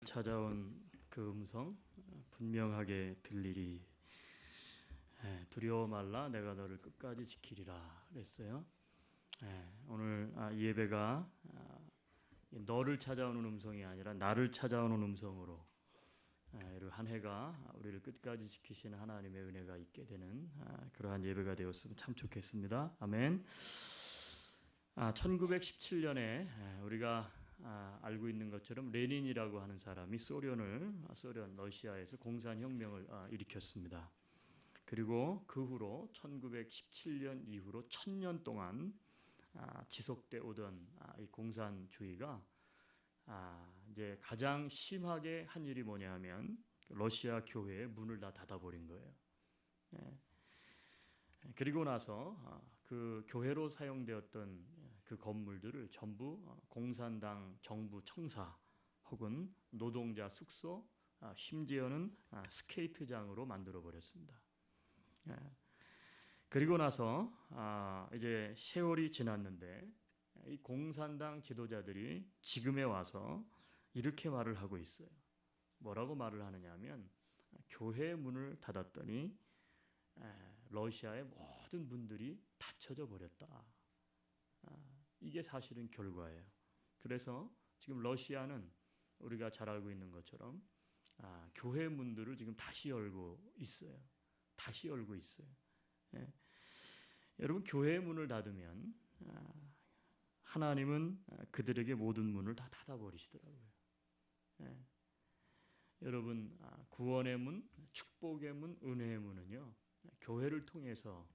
찾아온 그 음성 분명하게 들리리. 두려워 말라 내가 너를 끝까지 지키리라 그랬어요. 오늘 이 예배가 너를 찾아오는 음성이 아니라 나를 찾아오는 음성으로 한 해가 우리를 끝까지 지키시는 하나님의 은혜가 있게 되는 그러한 예배가 되었으면 참 좋겠습니다. 아멘. 1917년에 우리가 알고 있는 것처럼 레닌이라고 하는 사람이 소련 러시아에서 공산혁명을 일으켰습니다. 그리고 그 후로 1917년 이후로 1000년 동안 지속돼 오던 이 공산주의가 이제 가장 심하게 한 일이 뭐냐면 러시아 교회의 문을 다 닫아버린 거예요. 그리고 나서 그 교회로 사용되었던 그 건물들을 전부 공산당 정부 청사 혹은 노동자 숙소, 심지어는 스케이트장으로 만들어 버렸습니다. 그리고 나서 이제 세월이 지났는데 이 공산당 지도자들이 지금에 와서 이렇게 말을 하고 있어요. 뭐라고 말을 하느냐면 교회 문을 닫았더니 러시아의 모든 문들이 닫혀져 버렸다. 이게 사실은 결과예요. 그래서 지금 러시아는 우리가 잘 알고 있는 것처럼 교회 문들을 지금 다시 열고 있어요. 다시 열고 있어요. 여러분, 교회 문을 닫으면 하나님은 그들에게 모든 문을 다 닫아버리시더라고요. 여러분, 구원의 문, 축복의 문, 은혜의 문은요, 교회를 통해서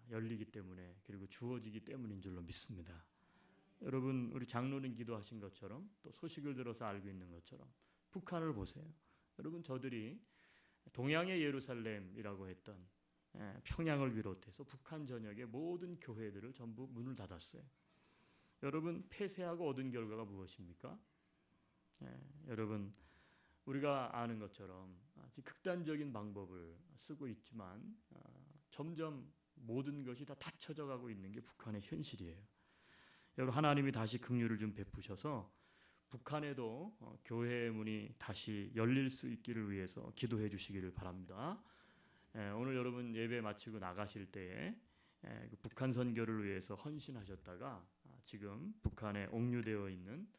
열리기 때문에, 그리고 주어지기 때문인 줄로 믿습니다. 여러분, 우리 장로님 기도하신 것처럼 또 소식을 들어서 알고 있는 것처럼 북한을 보세요. 여러분, 저들이 동양의 예루살렘이라고 했던 평양을 비롯해서 북한 전역의 모든 교회들을 전부 문을 닫았어요. 여러분, 폐쇄하고 얻은 결과가 무엇입니까? 여러분, 우리가 아는 것처럼 극단적인 방법을 쓰고 있지만 점점 모든 것이 다 닫혀져 가고 있는 게 북한의 현실이에요. 여러분, 하나님이 다시 긍휼을 좀 베푸셔서 북한에도 교회의 문이 다시 열릴 수 있기를 위해서 기도해 주시기를 바랍니다. 오늘 여러분 예배 마치고 나가실 때에 북한 선교를 위해서 헌신하셨다가 지금 북한에 옥류되어 있는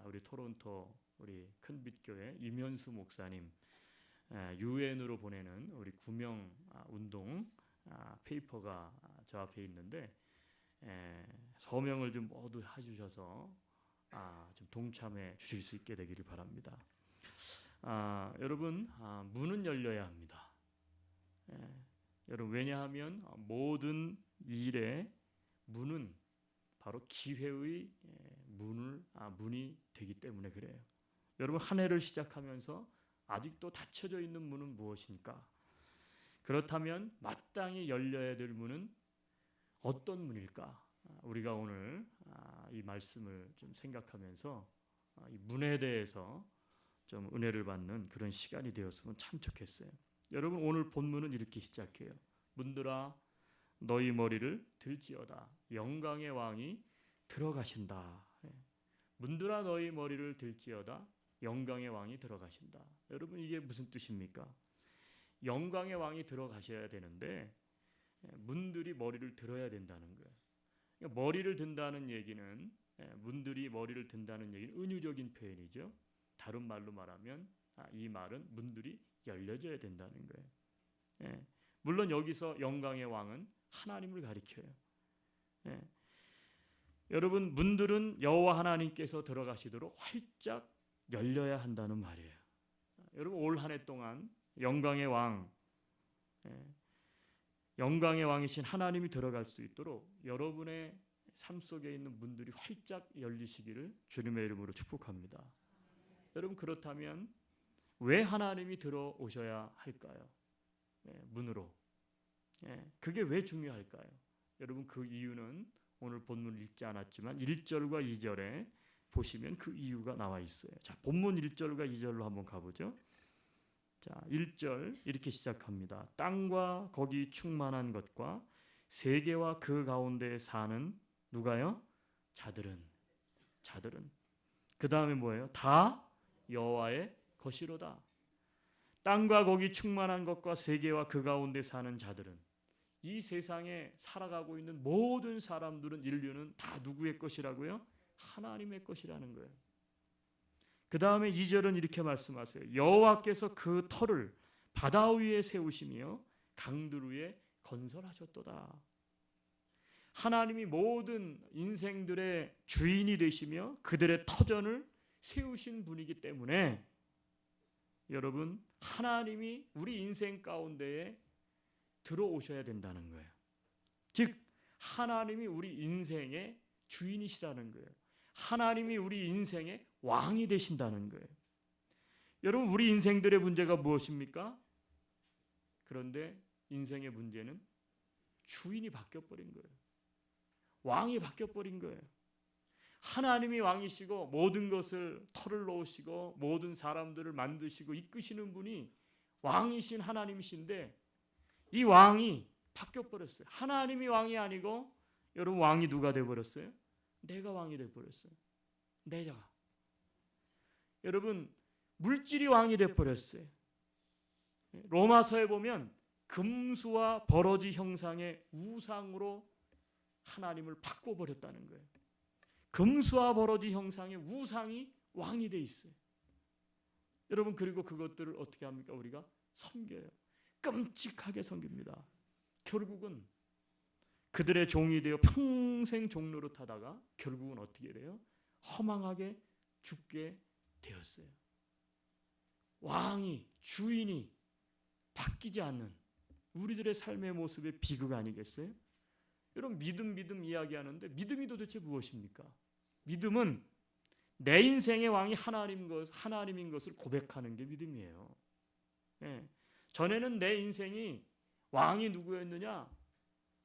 우리 토론토 우리 큰빛교회 이면수 목사님 유엔으로 보내는 우리 구명 운동 페이퍼가 저 앞에 있는데 서명을 좀 모두 해주셔서 좀 동참해 주실 수 있게 되기를 바랍니다. 여러분, 문은 열려야 합니다. 여러분, 왜냐하면 모든 일의 문은 바로 기회의 문이 되기 때문에 그래요. 여러분, 한 해를 시작하면서 아직도 닫혀져 있는 문은 무엇입니까? 그렇다면 마땅히 열려야 될 문은 어떤 문일까? 우리가 오늘 이 말씀을 좀 생각하면서 이 문에 대해서 좀 은혜를 받는 그런 시간이 되었으면 참 좋겠어요. 여러분, 오늘 본문은 이렇게 시작해요. 문들아 너희 머리를 들지어다 영광의 왕이 들어가신다. 문들아 너희 머리를 들지어다 영광의 왕이 들어가신다. 여러분, 이게 무슨 뜻입니까? 영광의 왕이 들어가셔야 되는데 문들이 머리를 들어야 된다는 거예요. 그러니까 머리를 든다는 얘기는 문들이 머리를 든다는 얘기는 은유적인 표현이죠. 다른 말로 말하면 이 말은 문들이 열려져야 된다는 거예요. 물론 여기서 영광의 왕은 하나님을 가리켜요. 여러분, 문들은 여호와 하나님께서 들어가시도록 활짝 열려야 한다는 말이에요. 여러분, 올 한 해 동안 영광의 왕이신 하나님이 들어갈 수 있도록 여러분의 삶 속에 있는 문들이 활짝 열리시기를 주님의 이름으로 축복합니다. 여러분, 그렇다면 왜 하나님이 들어오셔야 할까요? 문으로. 그게 왜 중요할까요? 여러분, 그 이유는 오늘 본문을 읽지 않았지만 1절과 2절에 보시면 그 이유가 나와 있어요. 자, 본문 1절과 2절로 한번 가보죠. 자, 1절 이렇게 시작합니다. 땅과 거기 충만한 것과 세계와 그 가운데 사는 누가요? 자들은. 그 다음에 뭐예요? 다 여호와의 것이로다. 땅과 거기 충만한 것과 세계와 그 가운데 사는 자들은, 이 세상에 살아가고 있는 모든 사람들은, 인류는 다 누구의 것이라고요? 하나님의 것이라는 거예요. 그 다음에 2절은 이렇게 말씀하세요. 여호와께서 그 터를 바다 위에 세우시며 강들 위에 건설하셨도다. 하나님이 모든 인생들의 주인이 되시며 그들의 터전을 세우신 분이기 때문에 여러분, 하나님이 우리 인생 가운데에 들어오셔야 된다는 거예요. 즉 하나님이 우리 인생의 주인이시라는 거예요. 하나님이 우리 인생의 왕이 되신다는 거예요. 여러분, 우리 인생들의 문제가 무엇입니까? 그런데 인생의 문제는 주인이 바뀌어버린 거예요. 왕이 바뀌어버린 거예요. 하나님이 왕이시고 모든 것을 털을 놓으시고 모든 사람들을 만드시고 이끄시는 분이 왕이신 하나님이신데, 이 왕이 바뀌어버렸어요. 하나님이 왕이 아니고, 여러분, 왕이 누가 되어버렸어요? 내가 왕이 되어버렸어요. 내가. 여러분, 물질이 왕이 되어버렸어요. 로마서에 보면 금수와 버러지 형상의 우상으로 하나님을 바꿔버렸다는 거예요. 금수와 버러지 형상의 우상이 왕이 돼 있어요. 여러분, 그리고 그것들을 어떻게 합니까? 우리가 섬겨요. 끔찍하게 섬깁니다. 결국은 그들의 종이 되어 평생 종노릇 하다가 결국은 어떻게 돼요? 허망하게 죽게 되었어요. 왕이, 주인이 바뀌지 않는 우리들의 삶의 모습의 비극 아니겠어요? 여러분, 믿음 이야기하는데 믿음이 도대체 무엇입니까? 믿음은 내 인생의 왕이 하나님인 것을 고백하는 게 믿음이에요. 예. 전에는 내 인생이 왕이 누구였느냐?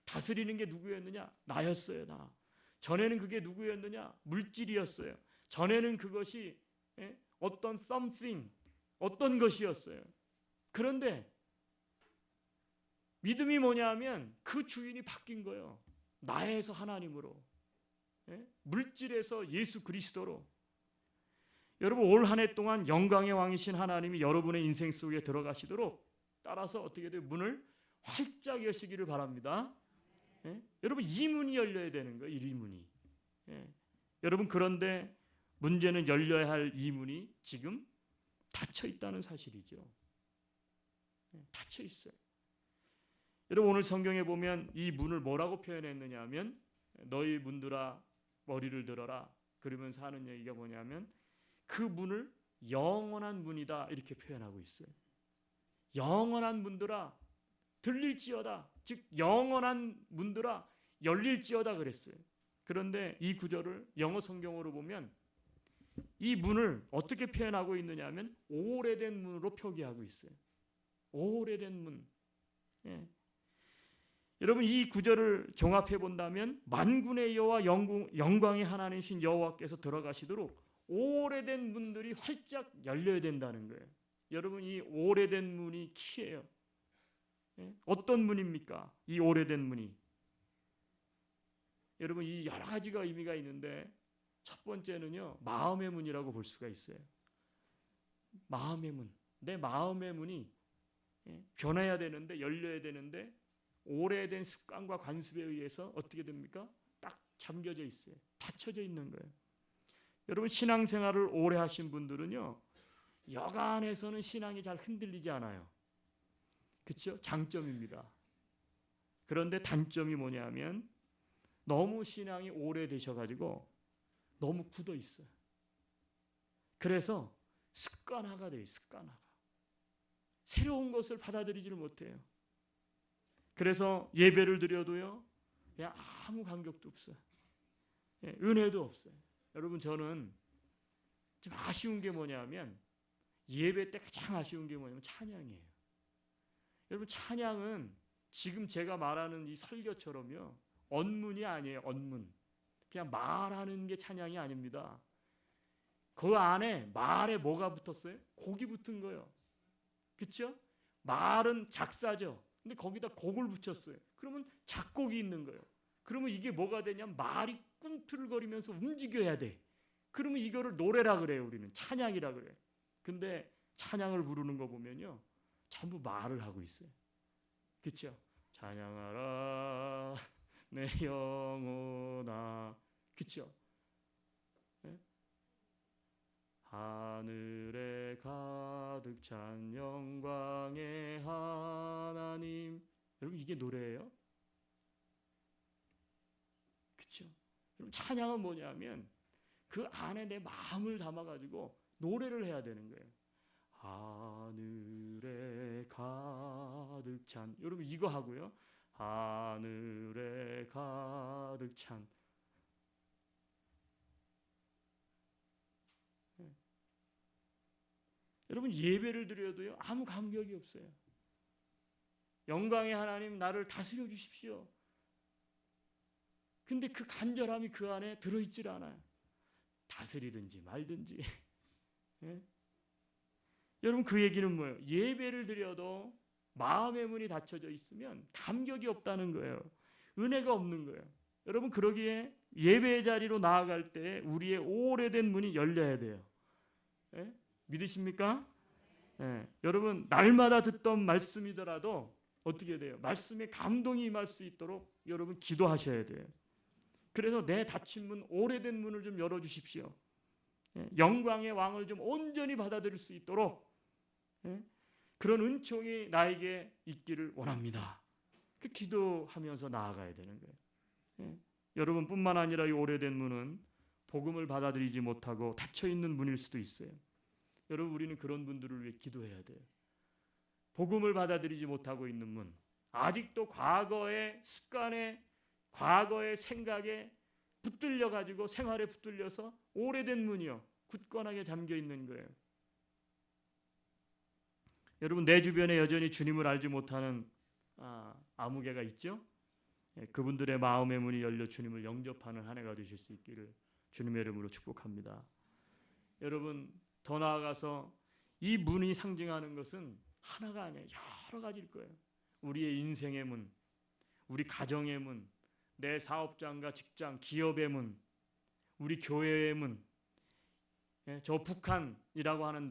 다스리는 게 누구였느냐? 나였어요, 나. 전에는 그게 누구였느냐? 물질이었어요. 전에는 그것이 어떤 something, 어떤 것이었어요. 그런데 믿음이 뭐냐면 그 주인이 바뀐 거예요. 나에서 하나님으로, 물질에서 예수 그리스도로. 여러분, 올 한 해 동안 영광의 왕이신 하나님이 여러분의 인생 속에 들어가시도록 따라서 어떻게 돼요? 문을 활짝 여시기를 바랍니다. 여러분, 이 문이 열려야 되는 거예요. 이 문이. 여러분, 그런데 문제는 열려야 할 이 문이 지금 닫혀 있다는 사실이죠. 닫혀 있어요. 여러분, 오늘 성경에 보면 이 문을 뭐라고 표현했느냐 하면, 너희 문들아 머리를 들어라. 그러면서 하는 얘기가 뭐냐면 그 문을 영원한 문이다, 이렇게 표현하고 있어요. 영원한 문들아 들릴지어다. 즉 영원한 문들아 열릴지어다 그랬어요. 그런데 이 구절을 영어 성경으로 보면 이 문을 어떻게 표현하고 있느냐 하면 오래된 문으로 표기하고 있어요. 오래된 문. 여러분, 이 구절을 종합해 본다면 만군의 여호와 영광의 하나님이신 여호와께서 들어가시도록 오래된 문들이 활짝 열려야 된다는 거예요. 여러분, 이 오래된 문이 키예요. 어떤 문입니까? 이 오래된 문이. 여러분, 이 여러 가지가 의미가 있는데 첫 번째는요, 마음의 문이라고 볼 수가 있어요. 마음의 문. 내 마음의 문이 변해야 되는데, 열려야 되는데 오래된 습관과 관습에 의해서 어떻게 됩니까? 딱 잠겨져 있어요. 닫혀져 있는 거예요. 여러분, 신앙생활을 오래 하신 분들은요, 여간에서는 신앙이 잘 흔들리지 않아요. 그렇죠? 장점입니다. 그런데 단점이 뭐냐면 너무 신앙이 오래되셔가지고 너무 굳어 있어요. 그래서 습관화가 돼요. 습관화가. 새로운 것을 받아들이지를 못해요. 그래서 예배를 드려도요, 그냥 아무 감격도 없어요. 은혜도 없어요. 여러분, 저는 좀 아쉬운 게 뭐냐면 예배 때 가장 아쉬운 게 뭐냐면 찬양이에요. 여러분, 찬양은 지금 제가 말하는 이 설교처럼요, 언문이 아니에요. 언문. 그냥 말하는 게 찬양이 아닙니다. 그 안에 말에 뭐가 붙었어요? 곡이 붙은 거예요. 그렇죠? 말은 작사죠. 근데 거기다 곡을 붙였어요. 그러면 작곡이 있는 거예요. 그러면 이게 뭐가 되냐면 말이 꿈틀거리면서 움직여야 돼. 그러면 이거를 노래라 그래요. 우리는 찬양이라 그래요. 근데 찬양을 부르는 거 보면요, 전부 말을 하고 있어요. 그렇죠? 찬양하라 내 영혼아. 그렇죠? 네? 하늘에 가득 찬 영광의 하나님. 여러분, 이게 노래예요? 그렇죠? 여러분, 찬양은 뭐냐면 그 안에 내 마음을 담아가지고 노래를 해야 되는 거예요. 하늘에 가득 찬, 여러분 이거 하고요, 하늘에 가득 찬. 네. 여러분, 예배를 드려도요 아무 감격이 없어요. 영광의 하나님, 나를 다스려 주십시오. 근데 그 간절함이 그 안에 들어있질 않아요. 다스리든지 말든지. 네? 여러분, 그 얘기는 뭐예요? 예배를 드려도 마음의 문이 닫혀져 있으면 감격이 없다는 거예요. 은혜가 없는 거예요. 여러분, 그러기에 예배의 자리로 나아갈 때 우리의 오래된 문이 열려야 돼요. 예? 믿으십니까? 예. 여러분, 날마다 듣던 말씀이더라도 어떻게 돼요? 말씀에 감동이 임할 수 있도록 여러분 기도하셔야 돼요. 그래서 내 닫힌 문, 오래된 문을 좀 열어주십시오. 예? 영광의 왕을 좀 온전히 받아들일 수 있도록, 예? 그런 은총이 나에게 있기를 원합니다. 그 기도하면서 나아가야 되는 거예요. 예? 여러분뿐만 아니라 이 오래된 문은 복음을 받아들이지 못하고 닫혀있는 문일 수도 있어요. 여러분, 우리는 그런 분들을 위해 기도해야 돼요. 복음을 받아들이지 못하고 있는 문, 아직도 과거의 습관에, 과거의 생각에 붙들려가지고 생활에 붙들려서 오래된 문이요 굳건하게 잠겨있는 거예요. 여러분, 내 주변에 여전히 주님을 알지 못하는 아무개가 있죠? 그분들의 마음의 문이 열려 주님을 영접하는 한 해가 되실 수 있기를 주님의 이름으로 축복합니다. 여러분, 더 나아가서 이 문이 상징하는 것은 하나가 아니에요. 여러 가지일 거예요. 우리의 인생의 문, 우리 가정의 문, 내 사업장과 직장, 기업의 문, 우리 교회의 문, 저 북한이라고 하는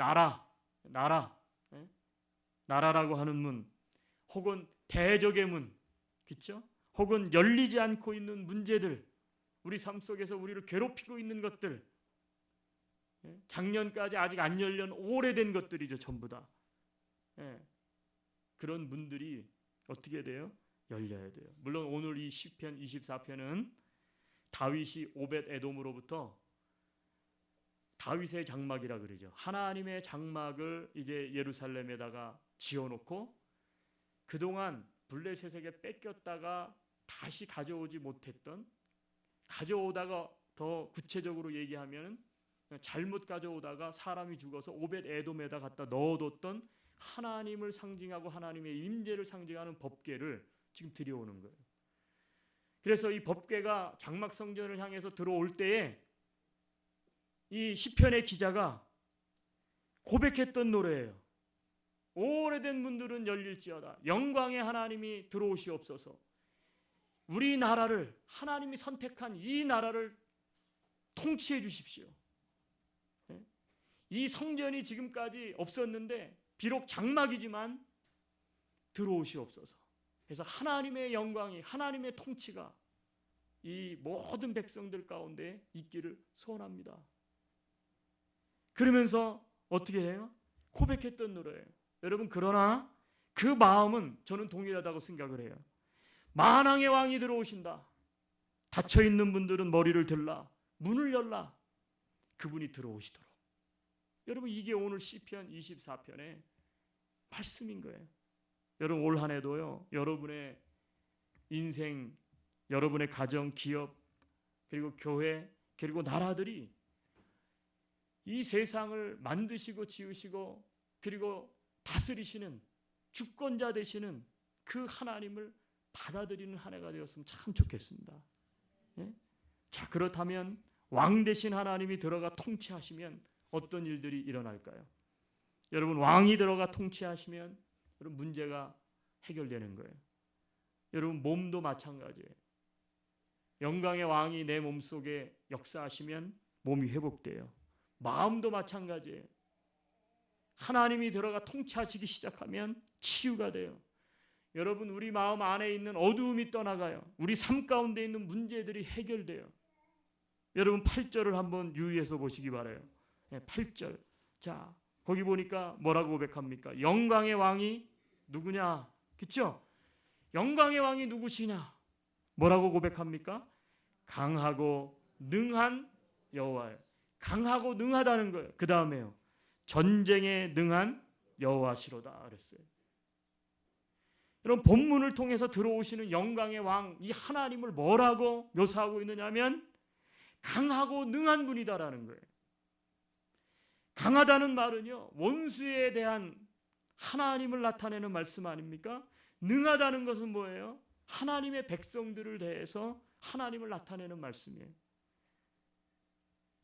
나라라고 하는 문, 혹은 대적의 문, 그렇죠? 혹은 열리지 않고 있는 문제들, 우리 삶 속에서 우리를 괴롭히고 있는 것들, 작년까지 아직 안 열린 오래된 것들이죠, 전부 다. 그런 문들이 어떻게 돼요? 열려야 돼요. 물론 오늘 이 시편 24편은 다윗이 오벳 에돔으로부터, 다윗의 장막이라 그러죠. 하나님의 장막을 이제 예루살렘에다가 지어놓고 그동안 블레셋에게 뺏겼다가 다시 가져오지 못했던, 가져오다가 더 구체적으로 얘기하면 잘못 가져오다가 사람이 죽어서 오벳 에돔에다 갖다 넣어뒀던 하나님을 상징하고 하나님의 임재를 상징하는 법궤를 지금 들여오는 거예요. 그래서 이 법궤가 장막 성전을 향해서 들어올 때에 이 시편의 기자가 고백했던 노래예요. 오래된 문들은 열릴지어다. 영광의 하나님이 들어오시옵소서. 우리나라를, 하나님이 선택한 이 나라를 통치해 주십시오. 이 성전이 지금까지 없었는데 비록 장막이지만 들어오시옵소서. 그래서 하나님의 영광이, 하나님의 통치가 이 모든 백성들 가운데 있기를 소원합니다. 그러면서 어떻게 해요? 고백했던 노래예요. 여러분, 그러나 그 마음은 저는 동일하다고 생각을 해요. 만왕의 왕이 들어오신다. 닫혀있는 분들은 머리를 들라, 문을 열라, 그분이 들어오시도록. 여러분, 이게 오늘 시편 24편의 말씀인 거예요. 여러분, 올 한 해도요, 여러분의 인생, 여러분의 가정, 기업, 그리고 교회, 그리고 나라들이 이 세상을 만드시고 지으시고 그리고 다스리시는 주권자 되시는 그 하나님을 받아들이는 한 해가 되었으면 참 좋겠습니다. 예? 자, 그렇다면 왕 되신 하나님이 들어가 통치하시면 어떤 일들이 일어날까요? 여러분, 왕이 들어가 통치하시면 여러분 문제가 해결되는 거예요. 여러분, 몸도 마찬가지예요. 영광의 왕이 내 몸속에 역사하시면 몸이 회복돼요. 마음도 마찬가지예요. 하나님이 들어가 통치하시기 시작하면 치유가 돼요. 여러분, 우리 마음 안에 있는 어두움이 떠나가요. 우리 삶 가운데 있는 문제들이 해결돼요. 여러분 8절을 한번 유의해서 보시기 바라요. 8절. 자, 거기 보니까 뭐라고 고백합니까? 영광의 왕이 누구냐? 그렇죠? 영광의 왕이 누구시냐? 뭐라고 고백합니까? 강하고 능한 여호와예요. 강하고 능하다는 거예요. 그 다음에요. 전쟁에 능한 여호와시로다 그랬어요. 여러분, 본문을 통해서 들어오시는 영광의 왕, 이 하나님을 뭐라고 묘사하고 있느냐면 강하고 능한 분이다라는 거예요. 강하다는 말은요, 원수에 대한 하나님을 나타내는 말씀 아닙니까? 능하다는 것은 뭐예요? 하나님의 백성들을 대해서 하나님을 나타내는 말씀이에요.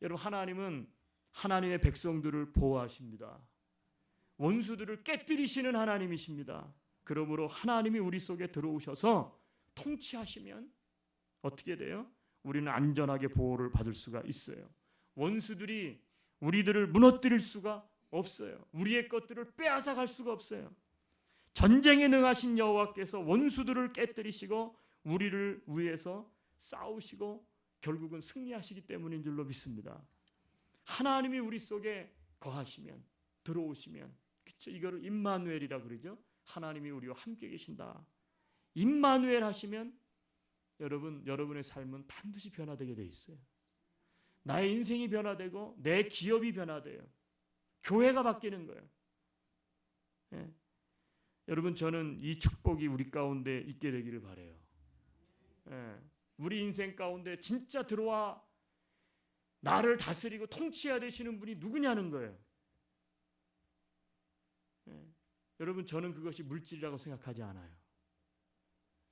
여러분, 하나님은 하나님의 백성들을 보호하십니다. 원수들을 깨뜨리시는 하나님이십니다. 그러므로 하나님이 우리 속에 들어오셔서 통치하시면 어떻게 돼요? 우리는 안전하게 보호를 받을 수가 있어요. 원수들이 우리들을 무너뜨릴 수가 없어요. 우리의 것들을 빼앗아 갈 수가 없어요. 전쟁에 능하신 여호와께서 원수들을 깨뜨리시고 우리를 위해서 싸우시고 결국은 승리하시기 때문인 줄로 믿습니다. 하나님이 우리 속에 거하시면, 들어오시면, 그렇죠? 이거를 임마누엘이라 그러죠. 하나님이 우리와 함께 계신다. 임마누엘 하시면 여러분의 삶은 반드시 변화되게 돼 있어요. 나의 인생이 변화되고 내 기업이 변화돼요. 교회가 바뀌는 거예요. 예. 여러분, 저는 이 축복이 우리 가운데 있게 되기를 바라요. 예. 우리 인생 가운데 진짜 들어와 나를 다스리고 통치해야 되시는 분이 누구냐는 거예요. 예. 여러분, 저는 그것이 물질이라고 생각하지 않아요.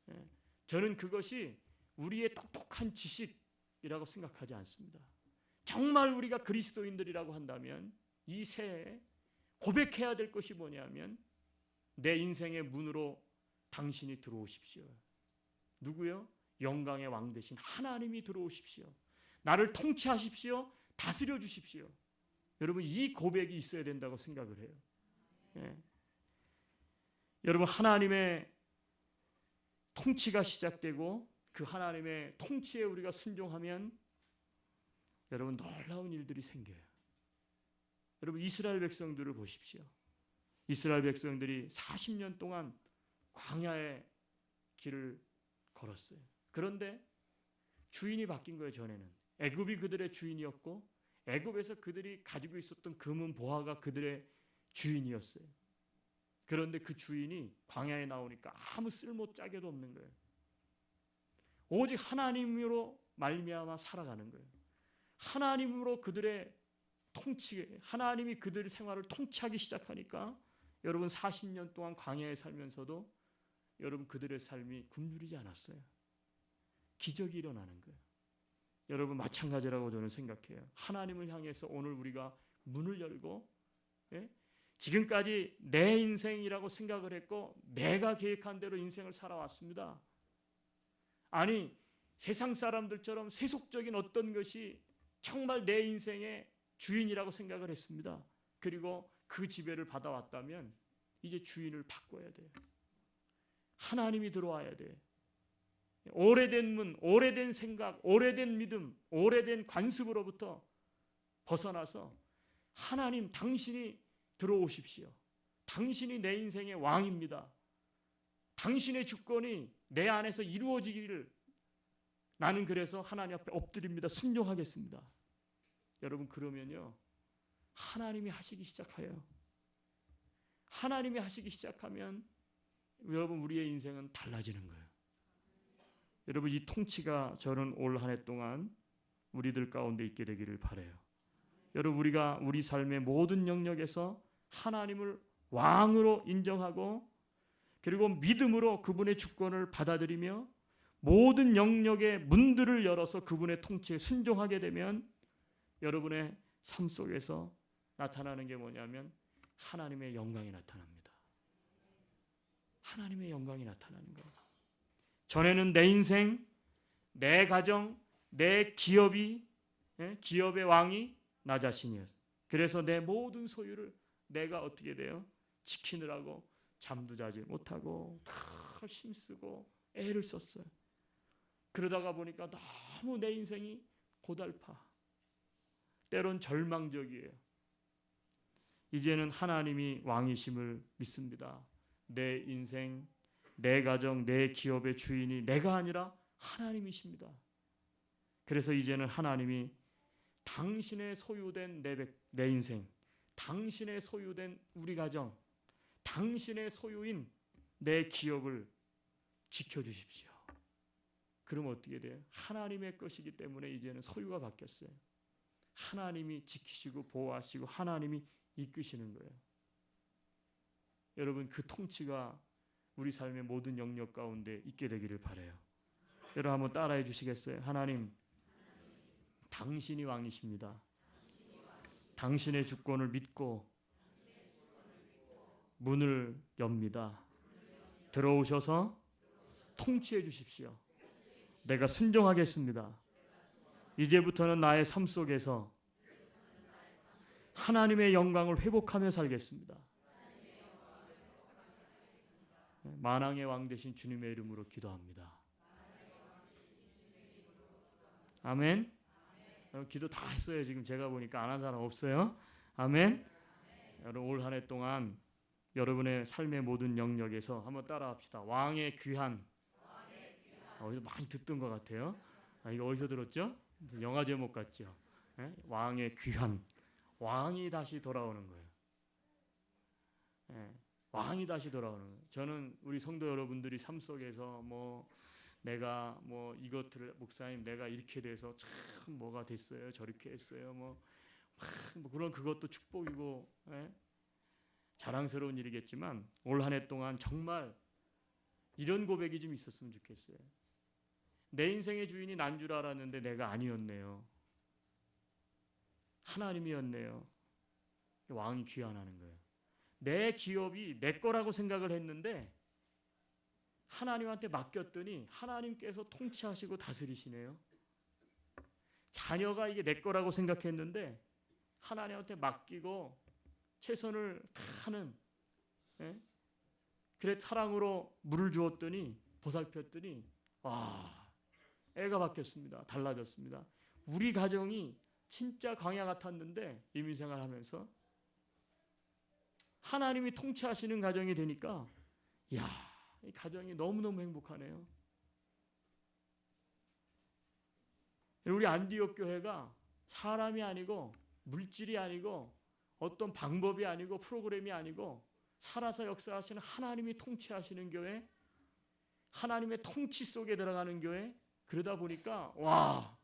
예. 저는 그것이 우리의 똑똑한 지식이라고 생각하지 않습니다. 정말 우리가 그리스도인들이라고 한다면 이 새해 고백해야 될 것이 뭐냐면 내 인생의 문으로 당신이 들어오십시오. 누구요? 영광의 왕 되신 하나님이 들어오십시오. 나를 통치하십시오. 다스려 주십시오. 여러분, 이 고백이 있어야 된다고 생각을 해요. 예. 여러분, 하나님의 통치가 시작되고 그 하나님의 통치에 우리가 순종하면 여러분, 놀라운 일들이 생겨요. 여러분, 이스라엘 백성들을 보십시오. 이스라엘 백성들이 40년 동안 광야의 길을 걸었어요. 그런데 주인이 바뀐 거예요. 전에는 애굽이 그들의 주인이었고 애굽에서 그들이 가지고 있었던 금은 보화가 그들의 주인이었어요. 그런데 그 주인이 광야에 나오니까 아무 쓸모짝에도 없는 거예요. 오직 하나님으로 말미암아 살아가는 거예요. 하나님으로 그들의 통치, 하나님이 그들의 생활을 통치하기 시작하니까 여러분 40년 동안 광야에 살면서도 여러분 그들의 삶이 굶주리지 않았어요. 기적이 일어나는 거예요. 여러분, 마찬가지라고 저는 생각해요. 하나님을 향해서 오늘 우리가 문을 열고, 예? 지금까지 내 인생이라고 생각을 했고 내가 계획한 대로 인생을 살아왔습니다. 아니, 세상 사람들처럼 세속적인 어떤 것이 정말 내 인생의 주인이라고 생각을 했습니다. 그리고 그 지배를 받아왔다면 이제 주인을 바꿔야 돼요. 하나님이 들어와야 돼. 오래된 문, 오래된 생각, 오래된 믿음, 오래된 관습으로부터 벗어나서 하나님, 당신이 들어오십시오. 당신이 내 인생의 왕입니다. 당신의 주권이 내 안에서 이루어지기를 나는 그래서 하나님 앞에 엎드립니다. 순종하겠습니다. 여러분, 그러면요 하나님이 하시기 시작해요. 하나님이 하시기 시작하면 여러분 우리의 인생은 달라지는 거예요. 여러분, 이 통치가 저는 올 한 해 동안 우리들 가운데 있게 되기를 바라요. 여러분, 우리가 우리 삶의 모든 영역에서 하나님을 왕으로 인정하고 그리고 믿음으로 그분의 주권을 받아들이며 모든 영역의 문들을 열어서 그분의 통치에 순종하게 되면 여러분의 삶 속에서 나타나는 게 뭐냐면 하나님의 영광이 나타납니다. 하나님의 영광이 나타나는 거예요. 전에는 내 인생, 내 가정, 내 기업의 왕이 나 자신이었어요. 그래서 내 모든 소유를 내가 어떻게 돼요? 지키느라고 잠도 자지 못하고 다 힘쓰고 애를 썼어요. 그러다가 보니까 너무 내 인생이 고달파. 때론 절망적이에요. 이제는 하나님이 왕이심을 믿습니다. 내 인생, 내 가정, 내 기업의 주인이 내가 아니라 하나님이십니다. 그래서 이제는 하나님이 당신의 소유된 내 인생, 당신의 소유된 우리 가정, 당신의 소유인 내 기업을 지켜주십시오. 그럼 어떻게 돼요? 하나님의 것이기 때문에 이제는 소유가 바뀌었어요. 하나님이 지키시고 보호하시고 하나님이 이끄시는 거예요. 여러분, 그 통치가 우리 삶의 모든 영역 가운데 있게 되기를 바라요. 여러분 한번 따라해 주시겠어요? 하나님, 당신이 왕이십니다. 당신의 주권을 믿고 문을 엽니다. 들어오셔서 통치해 주십시오. 내가 순종하겠습니다. 이제부터는 나의 삶 속에서 하나님의 영광을 회복하며 살겠습니다. 만왕의 왕 되신 주님의 이름으로 기도합니다. 아멘. 기도 다 했어요. 지금 제가 보니까 안 한 사람 없어요. 아멘. 여러분 올 한 해 동안 여러분의 삶의 모든 영역에서 한번 따라합시다. 왕의 귀한. 어디서 많이 듣던 것 같아요. 이거 어디서 들었죠? 영화 제목 같죠? 왕의 귀한. 왕이 다시 돌아오는 거예요. 왕이 다시 돌아오는 거예요. 저는 우리 성도 여러분들이 삶 속에서 내가 이것들을 목사님 내가 이렇게 돼서 참 뭐가 됐어요. 저렇게 했어요. 그런 그것도 축복이고 자랑스러운 일이겠지만 올 한 해 동안 정말 이런 고백이 좀 있었으면 좋겠어요. 내 인생의 주인이 난 줄 알았는데 내가 아니었네요. 하나님이었네요. 왕이 귀환하는 거예요. 내 기업이 내 거라고 생각을 했는데 하나님한테 맡겼더니 하나님께서 통치하시고 다스리시네요. 자녀가 이게 내 거라고 생각했는데 하나님한테 맡기고 최선을 다하는 그래 사랑으로 물을 주었더니 보살폈더니 와 애가 바뀌었습니다. 달라졌습니다. 우리 가정이 진짜 광야 같았는데 이민생활하면서 하나님이 통치하시는 가정이 되니까 이야 이 가정이 너무너무 행복하네요. 우리 안디옥 교회가 사람이 아니고 물질이 아니고 어떤 방법이 아니고 프로그램이 아니고 살아서 역사하시는 하나님이 통치하시는 교회, 하나님의 통치 속에 들어가는 교회. 그러다 보니까 와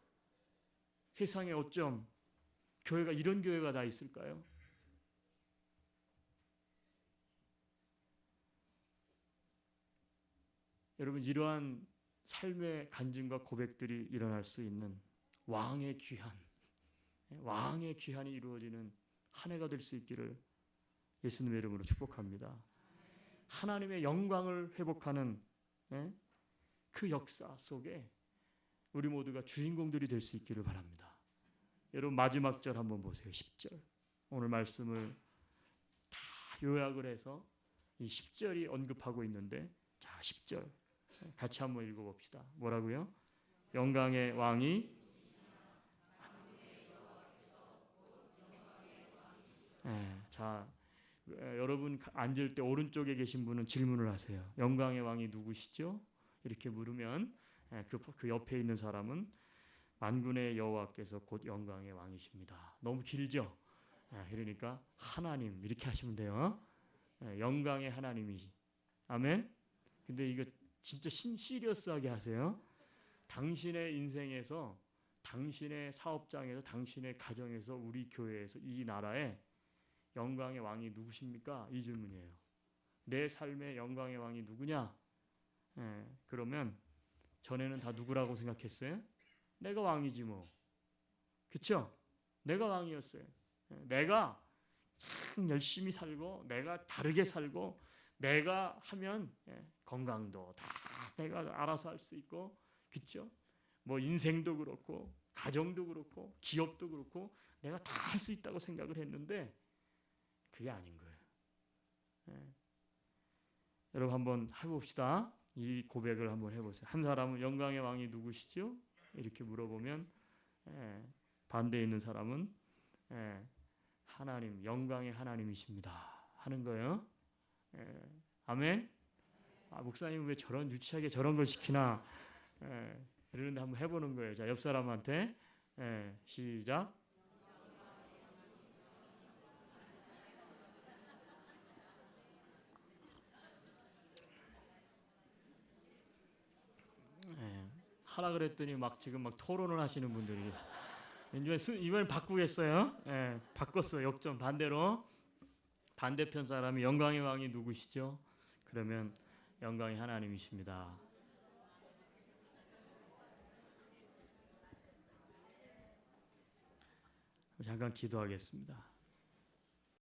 세상에 어쩜 교회가 이런 교회가 다 있을까요? 여러분 이러한 삶의 간증과 고백들이 일어날 수 있는 왕의 귀한이 이루어지는 한 해가 될 수 있기를 예수님의 이름으로 축복합니다. 하나님의 영광을 회복하는 그 역사 속에 우리 모두가 주인공들이 될 수 있기를 바랍니다. 여러분 마지막 절 한번 보세요. 10절. 오늘 말씀을 다 요약을 해서 이 10절이 언급하고 있는데 자 10절 같이 한번 읽어봅시다. 뭐라고요? 영광의 왕이 자 여러분 앉을 때 오른쪽에 계신 분은 질문을 하세요. 영광의 왕이 누구시죠? 이렇게 물으면 그 옆에 있는 사람은 만군의 여호와께서 곧 영광의 왕이십니다. 너무 길죠? 그러니까 하나님 이렇게 하시면 돼요. 영광의 하나님이지. 아멘. 근데 이거 진짜 시리어스하게 하세요. 당신의 인생에서 당신의 사업장에서 당신의 가정에서 우리 교회에서 이 나라에 영광의 왕이 누구십니까? 이 질문이에요. 내 삶의 영광의 왕이 누구냐? 그러면 전에는 다 누구라고 생각했어요? 내가 왕이지 뭐. 그렇죠? 내가 왕이었어요. 내가 참 열심히 살고 내가 바르게 살고 내가 하면 건강도 다 내가 알아서 할 수 있고 그렇죠? 뭐 인생도 그렇고 가정도 그렇고 기업도 그렇고 내가 다 할 수 있다고 생각을 했는데 그게 아닌 거예요. 예. 여러분 한번 해봅시다. 이 고백을 한번 해보세요. 한 사람은 영광의 왕이 누구시죠? 이렇게 물어보면 반대에 있는 사람은 하나님, 영광의 하나님이십니다 하는 거예요. 아멘. 목사님 왜 저런 유치하게 저런 걸 시키나 이러는데 한번 해보는 거예요. 자, 옆 사람한테 시작. 하라 그랬더니 막 지금 막 토론을 하시는 분들이 계세요. 이번엔 바꾸겠어요. 바꿨어요. 역전 반대로. 반대편 사람이 영광의 왕이 누구시죠? 그러면 영광의 하나님이십니다. 잠깐 기도하겠습니다.